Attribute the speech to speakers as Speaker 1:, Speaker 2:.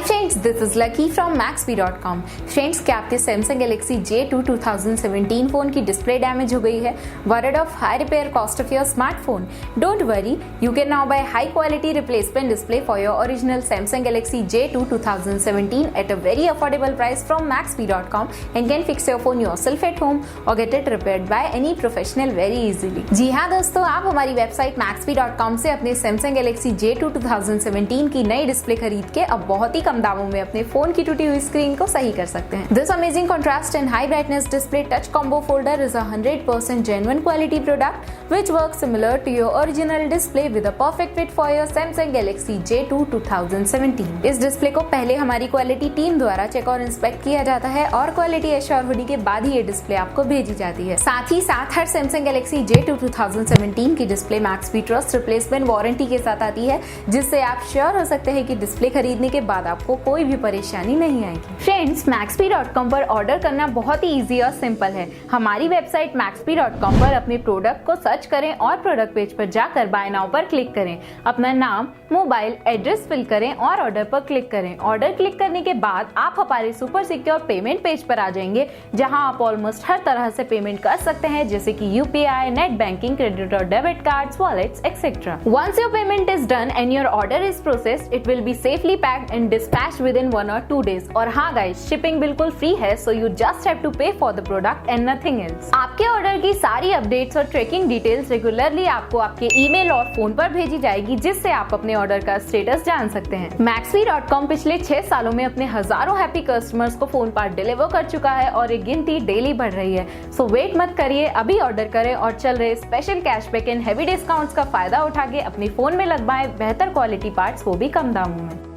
Speaker 1: Friends, this is lucky from Maxbhi.com। Friends, क्या आपके Samsung Galaxy J2 2017 phone की display damage हो गई है? Worried of high repair cost of your smartphone? Don't worry, you can now buy high quality replacement display for your original Samsung Galaxy J2 2017 at a very affordable price from Maxbhi.com and can fix your phone yourself at home or get it repaired by any professional very easily। जी हाँ दोस्तों, आप हमारी website Maxbhi.com से अपने Samsung Galaxy J2 2017 की नई display खरीद के अब बहुत ही कम दामों में अपने फोन की टूटी हुई स्क्रीन को सही कर सकते हैं। This amazing contrast and high brightness display touch combo folder is a 100% genuine quality product which works similar to your original display with a perfect fit for your Samsung Galaxy J2 2017। इस display को पहले हमारी quality team द्वारा check और inspect किया जाता है और क्वालिटी एश्योर होने के बाद ही ये डिस्प्ले आपको भेजी जाती है। साथ ही साथ हर Samsung Galaxy J2 2017 की display Maxbhi trust replacement warranty के साथ आती है, जिससे आप श्योर हो सकते हैं कि डिस्प्ले खरीदने के बाद आपको कोई भी परेशानी नहीं आएगी। फ्रेंड्स, Maxbhi.com पर ऑर्डर करना बहुत ही इजी और सिंपल है। हमारी वेबसाइट Maxbhi.com पर अपने प्रोडक्ट को सर्च करें और प्रोडक्ट पेज पर जाकर बाय नाउ पर क्लिक करें। अपना नाम, मोबाइल, एड्रेस फिल करें और ऑर्डर पर क्लिक करें। ऑर्डर क्लिक करने के बाद आप हमारे सुपर सिक्योर पेमेंट पेज पर आ जाएंगे, जहां आप ऑलमोस्ट हर तरह से पेमेंट कर सकते हैं, जैसे कि UPI, नेट बैंकिंग, क्रेडिट और debit cards, wallets etcetera. Once your payment is done and your order is processed, it will be safely packed and dispatched within 1 or 2 days। और हाँ गाइस, शिपिंग बिल्कुल free है, so you just have to pay for the product and nothing else। आपके order की सारी updates और tracking details regularly आपको आपके ईमेल और फोन पर भेजी जाएगी, जिससे आप अपने ऑर्डर का स्टेटस जान सकते हैं। Maxbhi.com पिछले 6 सालों में अपने हजारों हैप्पी कस्टमर्स को फोन पार्ट डिलीवर कर चुका है और ये गिनती डेली बढ़ रही है। सो वेट मत करिए, अभी ऑर्डर करें और चल रहे special cashback and heavy discounts का फायदा उठा के अपने फोन में लगवाएं बेहतर क्वालिटी पार्ट्स, वो भी कम दामों में।